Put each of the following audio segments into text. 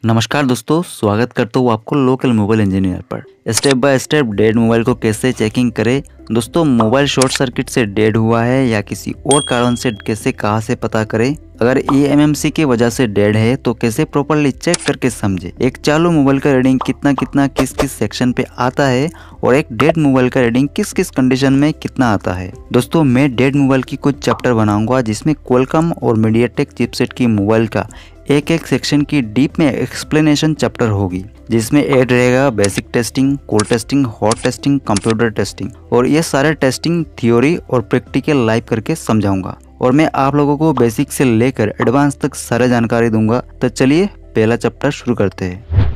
नमस्कार दोस्तों, स्वागत करता हूँ आपको लोकल मोबाइल इंजीनियर पर। Step by step dead mobile को कैसे चेकिंग करें। दोस्तों, मोबाइल शॉर्ट सर्किट से डेड हुआ है या किसी और कारण से कैसे कहाँ से पता करें। अगर eMMC की वजह से डेड है तो कैसे प्रॉपरली चेक करके समझे। एक चालू मोबाइल का रीडिंग कितना कितना किस किस सेक्शन पे आता है और एक डेड मोबाइल का रीडिंग किस किस कंडीशन में कितना आता है। दोस्तों, मैं डेड मोबाइल की कुछ चैप्टर बनाऊंगा जिसमें क्वालकॉम और मीडियाटेक चिपसेट की मोबाइल का एक एक सेक्शन की डीप में एक्सप्लेनेशन चैप्टर होगी, जिसमें ऐड रहेगा basic testing, code testing, hot testing, computer testing और ये सारे टेस्टिंग थ्योरी और प्रैक्टिकल लाइव करके समझाऊंगा। और मैं आप लोगों को बेसिक से लेकर एडवांस तक सारे जानकारी दूंगा। तो चलिए पहला चैप्टर शुरू करते हैं।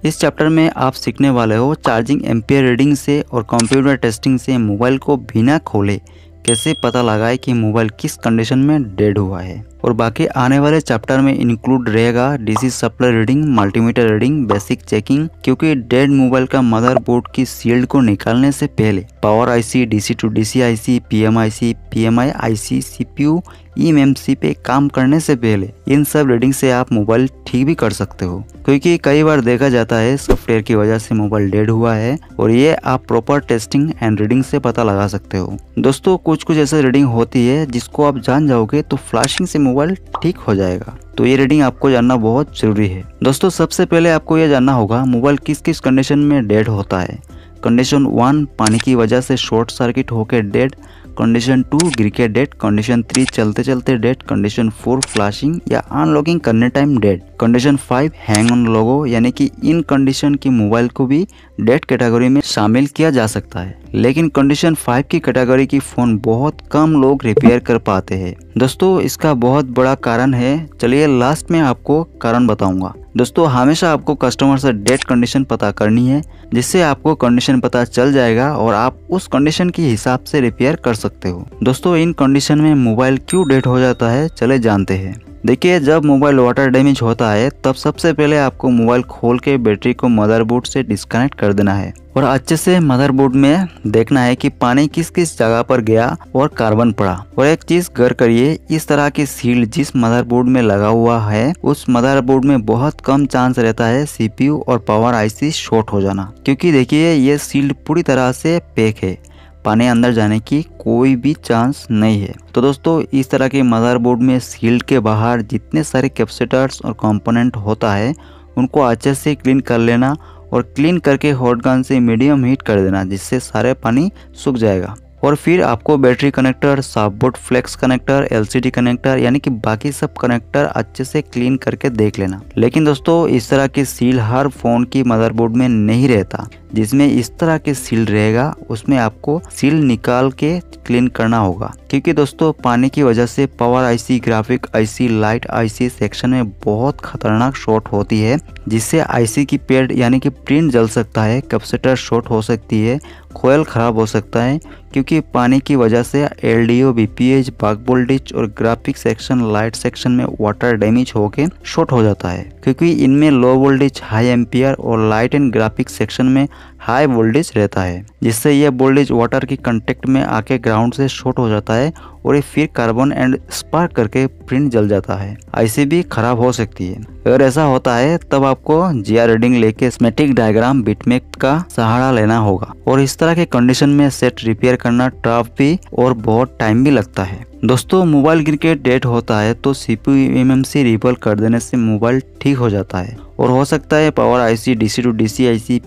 इस चैप्टर में आप सीखने वाले हो चार्जिंग एम्पियर रीडिंग से और कंप्यूटर टेस्टिंग से मोबाइल को बिना खोले कैसे पता लगाए कि मोबाइल किस कंडीशन में डेड हुआ है। और बाकी आने वाले चैप्टर में इंक्लूड रहेगा DC supply reading, multimeter reading, basic checking, क्योंकि डेड मोबाइल का मदरबोर्ड की शील्ड को निकालने से पहले power IC, DC to DC IC, PMI IC, CPU, eMMC पे काम करने से पहले इन सब रीडिंग से आप मोबाइल ठीक भी कर सकते हो, क्योंकि कई बार देखा जाता है सॉफ्टवेयर की वजह से मोबाइल डेड हुआ है और ये आप प्रॉपर टेस्टिंग एंड रीडिंग से पता लगा सकते हो। दोस्तों, कुछ ऐसे रीडिंग होती है जिसको आप जान जाओगे तो फ्लैशिंग से मोबाइल ठीक हो जाएगा। तो ये रीडिंग आपको जानना बहुत जरूरी है। दोस्तों, सबसे पहले आपको ये जानना होगा मोबाइल किस किस कंडीशन में डेड होता है। कंडीशन 1 पानी की वजह से शॉर्ट सर्किट होकर डेड, कंडीशन 2 गिर के डेड, कंडीशन 3 चलते चलते डेड, कंडीशन 4 फ्लैशिंग या अनलॉकिंग करने time dead, condition 5 hang on लोगो, यानी कि इन कंडीशन की मोबाइल को भी डेड कैटेगरी में शामिल किया जा सकता है। लेकिन कंडीशन 5 की कैटेगरी की फोन बहुत कम लोग रिपेयर कर पाते हैं। दोस्तों, इसका बहुत बड़ा कारण है। चलिए लास्ट में आपको कारण बताऊंगा। दोस्तों, हमेशा आपको कस्टमर से डेड कंडीशन पता करनी है, जिससे आपको कंडीशन पता चल जाएगा और आप उस कंडीशन के हिसाब से रिपेयर कर सकते हो। दोस्तों, इन कंडीशन में मोबाइल क्यों डेड हो जाता है, चले जानते हैं। देखिए, जब मोबाइल वाटर डैमेज होता है तब सबसे पहले आपको मोबाइल खोल के बैटरी को मदरबोर्ड से डिस्कनेक्ट कर देना है और अच्छे से मदरबोर्ड में देखना है कि पानी किस किस जगह पर गया और कार्बन पड़ा। और एक चीज गौर करिए, इस तरह की सील जिस मदरबोर्ड में लगा हुआ है उस मदरबोर्ड में बहुत कम चांस रहता है सीपीयू और पावर आईसी शॉर्ट हो जाना, क्योंकि देखिए ये सील पूरी तरह से पैक है, पानी अंदर जाने की कोई भी चांस नहीं है। तो दोस्तों, इस तरह के मदरबोर्ड में शील्ड के बाहर जितने सारे कैपेसिटर्स और कंपोनेंट होता है उनको अच्छे से क्लीन कर लेना और क्लीन करके हॉट गन से मीडियम हीट कर देना, जिससे सारे पानी सूख जाएगा। और फिर आपको battery connector, softboard flex connector, LCD connector यानी कि बाकी सब कनेक्टर अच्छे से क्लीन करके देख लेना। लेकिन दोस्तों, इस तरह के सील हर फोन की मदरबोर्ड में नहीं रहता। जिसमें इस तरह के सील रहेगा उसमें आपको सील निकाल के क्लीन करना होगा, क्योंकि दोस्तों पानी की वजह से power IC, graphic IC, light IC section में बहुत खतरनाक शॉर्ट होती है, जिससे आईसी की पैड यानी कि प्रिंट जल सकता है, कैपेसिटर शॉर्ट हो सकती है, कोयल खराब हो सकता है, क्योंकि पानी की वजह से एलडीओ, बीपीएच, बक वोल्टेज और ग्राफिक सेक्शन, लाइट सेक्शन में वाटर डैमेज होके शॉर्ट हो जाता है, क्योंकि इनमें लो वोल्टेज, हाई एम्पियर और लाइट एंड ग्राफिक सेक्शन में हाई वोल्टेज रहता है, जिससे यह वोल्टेज वाटर की कांटेक्ट में आके ग्राउंड से शॉर्ट हो जाता है और ये फिर कार्बन एंड स्पार्क करके प्रिंट जल जाता है। आईसी भी खराब हो सकती है। अगर ऐसा होता है तब आपको जीआर रीडिंग लेके स्कीमेटिक डायग्राम, बिटमैप का सहारा लेना होगा। और इस तरह के कंडीशन में सेट रिपेयर करना टफ भी और बहुत टाइम भी लगता है। दोस्तों, मोबाइल गिर के डेड होता है तो सीपीयू eMMC रिवॉल कर देने से मोबाइल ठीक हो जाता है और हो सकता है power IC, DC to DC IC,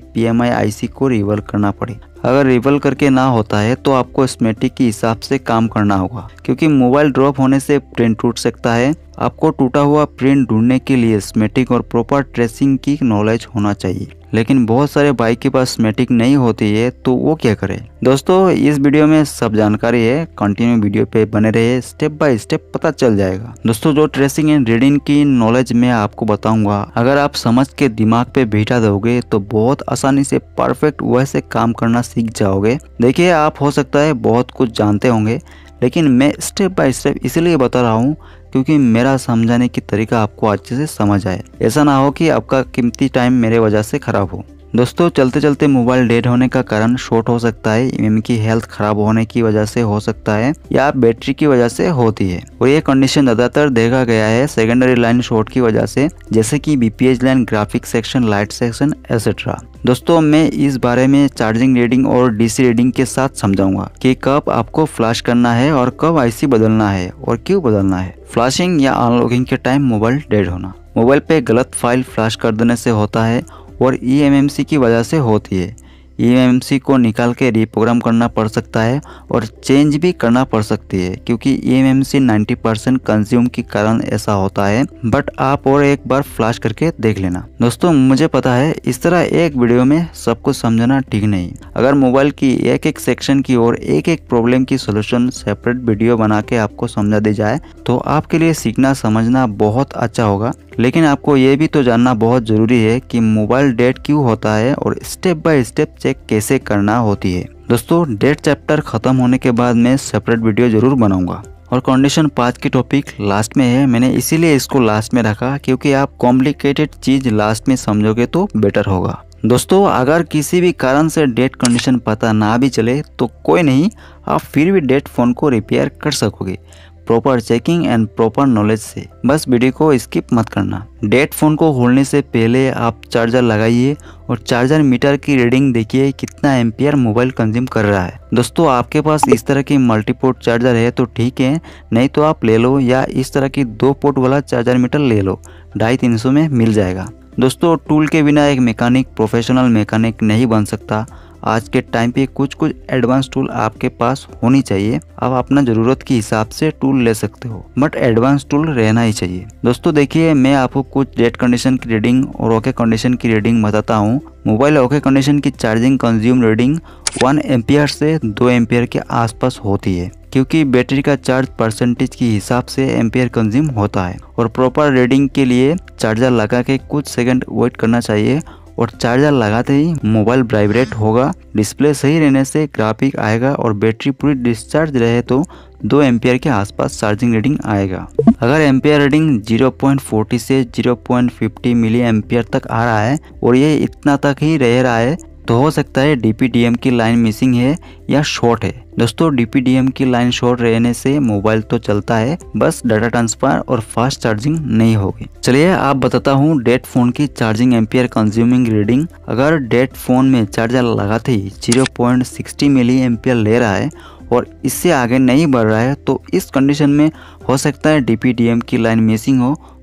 PMI IC को रिवॉल करना पड़े। अगर रिवॉल करके ना होता है तो आपको स्कीमेटिक के हिसाब से काम करना होगा, क्योंकि मोबाइल ड्रॉप होने से प्रिंट टूट सकता है। आपको टूटा हुआ प्रिंट ढूंढने के लिए स्कीमेटिक और प्रॉपर ट्रेसिंग की नॉलेज होना चाहिए। लेकिन बहुत सारे बाइक के पास स्कीमेटिक नहीं होती है तो वो क्या करे। दोस्तों, इस वीडियो में सब जानकारी है, कंटिन्यू वीडियो पे बने रहे, स्टेप बाय स्टेप पता चल जाएगा। दोस्तों, जो ट्रेसिंग एंड रीडिंग की नॉलेज मैं आपको बताऊंगा, अगर आप समझ के दिमाग पे बैठा दोगे तो बहुत आसानी से परफेक्ट वैसे काम करना सीख जाओगे। देखिए, आप हो सकता है बहुत कुछ जानते होंगे, लेकिन मैं स्टेप बाय स्टेप इसलिए बता रहा हूँ क्योंकि मेरा समझाने की तरीका आपको अच्छे से समझ आए। ऐसा ना हो कि आपका कीमती टाइम मेरे वजह से खराब हो। दोस्तों चलते चलते मोबाइल डेड होने का कारण शॉर्ट हो सकता है, यानी कि हेल्थ खराब होने की वजह से हो सकता है या बैटरी की वजह से होती है। और ये कंडीशन ज्यादातर देखा गया है सेकेंडरी लाइन शॉर्ट की वजह से, जैसे कि BPH line, graphic section, light section etcetera. दोस्तों मैं इस बारे में चार्जिंग रीडिंग और डीसी रीडिंग के साथ समझाऊंगा कि कब आपको फ्लैश करना है और कब आईसी बदलना है और क्यों बदलना है। फ्लैशिंग या अनलॉकिंग के टाइम मोबाइल डेड होना मोबाइल पे गलत फाइल फ्लैश कर देने से होता है और eMMC की वजह से होती है। eMMC को निकाल के रीप्रोग्राम करना पड़ सकता है और चेंज भी करना पड़ सकती है, क्योंकि eMMC 90% कंज्यूम के कारण ऐसा होता है। बट आप और एक बार फ्लैश करके देख लेना। दोस्तों मुझे पता है इस तरह एक वीडियो में सब कुछ समझना ठीक नहीं। अगर मोबाइल की एक एक सेक्शन की और एक एक प्रॉब्लम की सोल्यूशन सेपरेट वीडियो बना के आपको समझा दी जाए तो आपके लिए सीखना समझना बहुत अच्छा होगा। लेकिन आपको ये भी तो जानना बहुत ज़रूरी है कि मोबाइल डेड क्यों होता है और स्टेप बाय स्टेप चेक कैसे करना होती है। दोस्तों डेड चैप्टर खत्म होने के बाद मैं सेपरेट वीडियो जरूर बनाऊंगा। और कंडीशन 5 की टॉपिक लास्ट में है, मैंने इसीलिए इसको लास्ट में रखा क्योंकि आप कॉम्प्लिकेटेड चीज लास्ट में समझोगे तो बेटर होगा। दोस्तों अगर किसी भी कारण से डेड कंडीशन पता ना भी चले तो कोई नहीं, आप फिर भी डेड फ़ोन को रिपेयर कर सकोगे proper checking and proper knowledge से। बस वीडियो को स्किप मत करना। डेड फोन को खोलने से पहले आप चार्जर लगाइए और चार्जर मीटर की रीडिंग देखिए कितना एम्पियर मोबाइल कंज्यूम कर रहा है। दोस्तों आपके पास इस तरह की मल्टीपोर्ट चार्जर है तो ठीक है, नहीं तो आप ले लो या इस तरह की 2 पोर्ट वाला चार्जर मीटर ले लो, 250-300 में मिल जाएगा। दोस्तों टूल के बिना एक मैकेनिक प्रोफेशनल मैकेनिक नहीं बन सकता। आज के टाइम पे कुछ एडवांस टूल आपके पास होनी चाहिए। आप अपना ज़रूरत के हिसाब से टूल ले सकते हो, बट एडवांस टूल रहना ही चाहिए। दोस्तों देखिए मैं आपको कुछ डेड कंडीशन की रीडिंग और ओके कंडीशन की रीडिंग बताता हूँ। मोबाइल ओके कंडीशन की चार्जिंग कंज्यूम रीडिंग 1 एम्पियर से 2 एम्पियर के आसपास होती है, क्योंकि बैटरी का चार्ज परसेंटेज के हिसाब से एम्पियर कंज्यूम होता है। और प्रॉपर रीडिंग के लिए चार्जर लगा के कुछ सेकंड वेट करना चाहिए और चार्जर लगाते ही मोबाइल वाइब्रेट होगा। डिस्प्ले सही रहने से ग्राफिक आएगा और बैटरी पूरी डिस्चार्ज रहे तो 2 एम्पियर के आसपास चार्जिंग रीडिंग आएगा। अगर एम्पियर रीडिंग 0.40 से 0.50 मिली एम्पियर तक आ रहा है और ये इतना तक ही रह रहा है तो हो सकता है DPDM की लाइन मिसिंग है या शॉर्ट है। दोस्तों DPDM की लाइन शॉर्ट रहने से मोबाइल तो चलता है, बस डाटा ट्रांसफर और फास्ट चार्जिंग नहीं होगी। चलिए आप बताता हूँ डेड फोन की चार्जिंग एम्पियर कंज्यूमिंग रीडिंग। अगर डेड फोन में चार्जर लगाते ही 0.60 मिली एम्पियर ले रहा है और इससे आगे नहीं बढ़ रहा है तो इस कंडीशन में हो सकता है DPDM की लाइन मिसिंग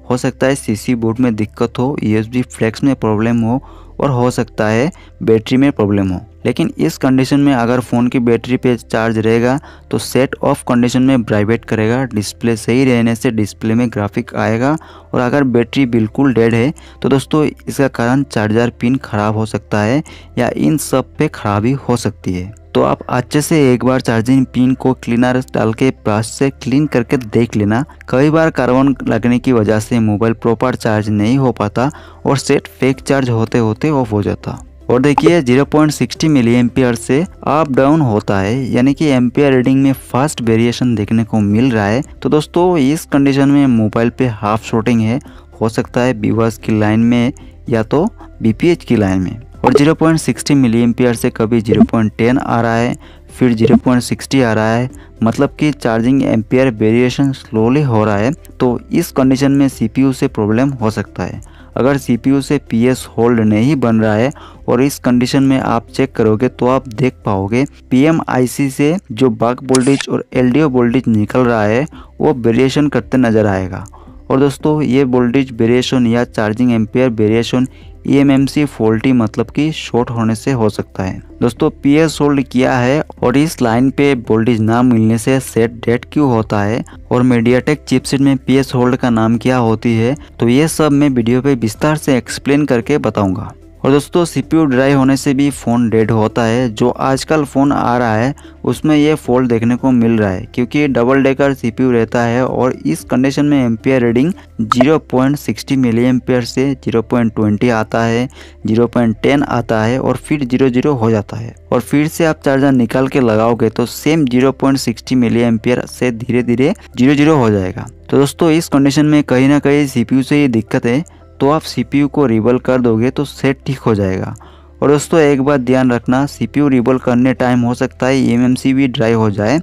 हो सकता है CC बोर्ड में दिक्कत हो, USB फ्लेक्स में प्रॉब्लम हो और हो सकता है बैटरी में प्रॉब्लम हो। लेकिन इस कंडीशन में अगर फ़ोन की बैटरी पे चार्ज रहेगा तो सेट ऑफ कंडीशन में वाइब्रेट करेगा, डिस्प्ले सही रहने से डिस्प्ले में ग्राफिक आएगा। और अगर बैटरी बिल्कुल डेड है तो दोस्तों इसका कारण चार्जर पिन खराब हो सकता है या इन सब पे खराबी हो सकती है। तो आप अच्छे से एक बार चार्जिंग पिन को क्लीनर डाल के ब्रश से क्लीन करके देख लेना। कई बार कार्बन लगने की वजह से मोबाइल प्रॉपर चार्ज नहीं हो पाता और सेट फेक चार्ज होते होते ऑफ हो जाता। और देखिए 0.60 मिली एम्पियर से अप डाउन होता है, यानी कि एम्पियर रीडिंग में फास्ट वेरिएशन देखने को मिल रहा है। तो दोस्तों इस कंडीशन में मोबाइल पे हाफ शॉर्टिंग है, हो सकता है बीवास की लाइन में या तो BPH की लाइन में। और 0.60 मिली एम्पियर से कभी 0.10 आ रहा है, फिर 0.60 आ रहा है, मतलब कि चार्जिंग एम्पियर वेरिएशन स्लोली हो रहा है। तो इस कंडीशन में CPU से प्रॉब्लम हो सकता है। अगर CPU से PS होल्ड नहीं बन रहा है और इस कंडीशन में आप चेक करोगे तो आप देख पाओगे PMIC से जो बक वोल्टेज और LDO वोल्टेज निकल रहा है वो वेरिएशन करते नजर आएगा। और दोस्तों ये वोल्टेज वेरिएशन या charging ampere variation eMMC faulty मतलब कि शॉर्ट होने से हो सकता है। दोस्तों PS होल्ड किया है और इस लाइन पे वोल्टेज ना मिलने से सेट डेड क्यों होता है और मीडियाटेक चिपसेट में PS होल्ड का नाम क्या होती है, तो ये सब मैं वीडियो पे विस्तार से एक्सप्लेन करके बताऊंगा। और दोस्तों CPU ड्राई होने से भी फ़ोन डेड होता है। जो आजकल फ़ोन आ रहा है उसमें ये फॉल्ट देखने को मिल रहा है, क्योंकि डबल डेकर CPU रहता है और इस कंडीशन में एम्पियर रीडिंग 0.60 मिली एम्पियर से 0.20 आता है, 0.10 आता है और फिर 0 हो जाता है। और फिर से आप चार्जर निकाल के लगाओगे तो सेम 0.60 मिली एम्पियर से धीरे धीरे 0 हो जाएगा। तो दोस्तों इस कंडीशन में कहीं ना कहीं CPU से ये दिक्कत है, तो आप CPU को रिबल कर दोगे तो सेट ठीक हो जाएगा। और दोस्तों एक बात ध्यान रखना, CPU रिवॉल्व करने टाइम हो सकता है eMMC भी ड्राई हो जाए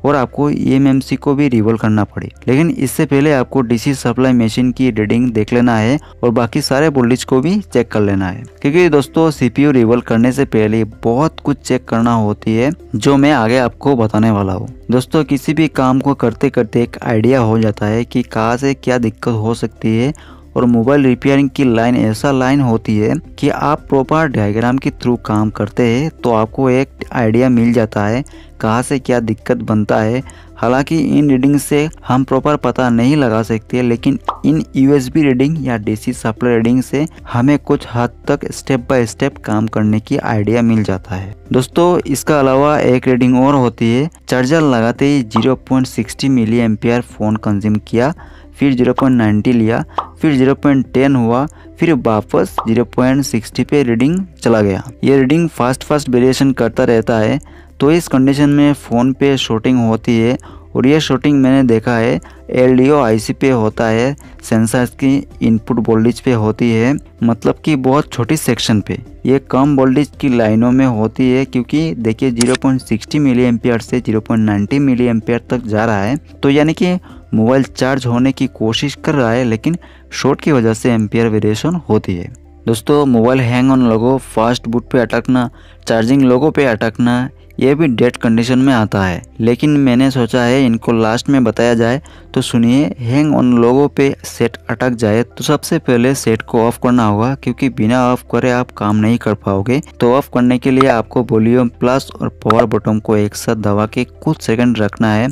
और आपको eMMC को भी रिवॉल्व करना पड़े। लेकिन इससे पहले आपको DC सप्लाई मशीन की रीडिंग देख लेना है और बाकी सारे वोल्टेज को भी चेक कर लेना है, क्योंकि दोस्तों CPU रिवॉल्व करने से पहले बहुत कुछ चेक करना होती है जो मैं आगे आपको बताने वाला हूँ। दोस्तों किसी भी काम को करते करते एक आइडिया हो जाता है कि कहाँ से क्या दिक्कत हो सकती है, और मोबाइल रिपेयरिंग की लाइन ऐसा लाइन होती है कि आप प्रॉपर डायग्राम के थ्रू काम करते हैं तो आपको एक आइडिया मिल जाता है कहाँ से क्या दिक्कत बनता है। हालांकि इन रीडिंग से हम प्रॉपर पता नहीं लगा सकते, लेकिन इन USB रीडिंग या DC सप्लाई रीडिंग से हमें कुछ हद तक स्टेप बाय स्टेप काम करने की आइडिया मिल जाता है। दोस्तों इसका अलावा एक रीडिंग और होती है, चार्जर लगाते ही 0.60 मिली एम्पियर फ़ोन कंज्यूम किया, फिर 0.90 लिया, फिर 0.10 हुआ, फिर वापस 0.60 पे रीडिंग चला गया। ये रीडिंग फास्ट वेरिएशन करता रहता है, तो इस कंडीशन में फ़ोन पे शॉर्टिंग होती है। और ये शॉर्टिंग मैंने देखा है LDO IC पे होता है, सेंसर्स की इनपुट वोल्टेज पे होती है, मतलब कि बहुत छोटी सेक्शन पे। ये कम वोल्टेज की लाइनों में होती है, क्योंकि देखिए 0.60 मिली एम्पियर से 0.90 मिली एम्पियर तक जा रहा है, तो यानी कि मोबाइल चार्ज होने की कोशिश कर रहा है, लेकिन शॉर्ट की वजह से एम्पियर वेरिएशन होती है। दोस्तों mobile hang on logo, fast boot पे अटकना, चार्जिंग लोगो पे अटकना, ये भी डेड कंडीशन में आता है, लेकिन मैंने सोचा है इनको लास्ट में बताया जाए। तो सुनिए, हैंग ऑन लोगो पे सेट अटक जाए तो सबसे पहले सेट को ऑफ करना होगा, क्योंकि बिना ऑफ करे आप काम नहीं कर पाओगे। तो ऑफ करने के लिए आपको वॉल्यूम प्लस और पावर बटन को एक साथ दबा के कुछ सेकंड रखना है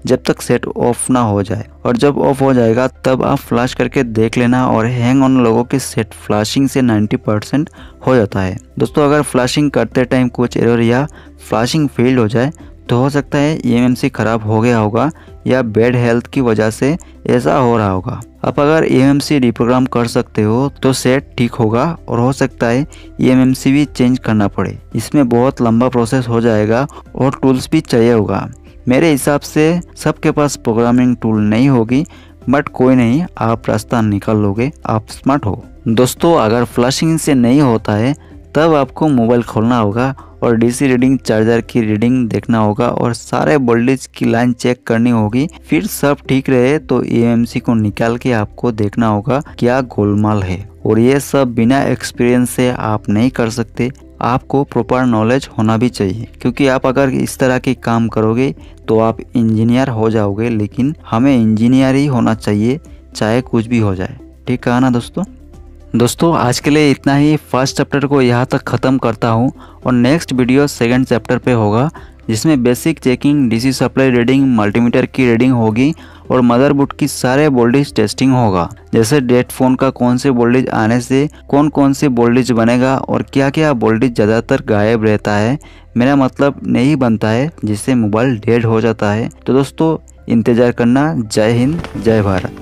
जब तक सेट ऑफ ना हो जाए, और जब ऑफ हो जाएगा तब आप फ्लैश करके देख लेना। और हैंग ऑन लोगों के सेट फ्लैशिंग से 90% हो जाता है। दोस्तों अगर फ्लैशिंग करते टाइम कुछ एरर या फ्लैशिंग फेल हो जाए तो हो सकता है eMMC खराब हो गया होगा या बैड हेल्थ की वजह से ऐसा हो रहा होगा। आप अगर eMMC रिप्रोग्राम कर सकते हो तो सेट ठीक होगा, और हो सकता है eMMC भी चेंज करना पड़े। इसमें बहुत लंबा प्रोसेस हो जाएगा और टूल्स भी चाहिए होगा। मेरे हिसाब से सबके पास प्रोग्रामिंग टूल नहीं होगी, बट कोई नहीं, आप रास्ता निकाल लोगे, आप स्मार्ट हो। दोस्तों अगर फ्लैशिंग से नहीं होता है तब आपको मोबाइल खोलना होगा और DC रीडिंग, चार्जर की रीडिंग देखना होगा और सारे वोल्टेज की लाइन चेक करनी होगी। फिर सब ठीक रहे तो eMMC को निकाल के आपको देखना होगा क्या गोलमाल है। और ये सब बिना एक्सपीरियंस से आप नहीं कर सकते, आपको प्रॉपर नॉलेज होना भी चाहिए, क्योंकि आप अगर इस तरह के काम करोगे तो आप इंजीनियर हो जाओगे। लेकिन हमें इंजीनियर ही होना चाहिए, चाहे कुछ भी हो जाए। ठीक कहा ना दोस्तों आज के लिए इतना ही। फर्स्ट चैप्टर को यहाँ तक ख़त्म करता हूँ और नेक्स्ट वीडियो सेकंड चैप्टर पे होगा, जिसमें basic checking, DC supply reading, multimeter की रीडिंग होगी और मदरबोर्ड की सारे वोल्टेज टेस्टिंग होगा। जैसे डेड फोन का कौन से वोल्टेज आने से कौन से वोल्टेज बनेगा और क्या क्या वोल्टेज ज़्यादातर गायब रहता है, मेरा मतलब नहीं बनता है, जिससे मोबाइल डेड हो जाता है। तो दोस्तों इंतज़ार करना। जय हिंद, जय भारत।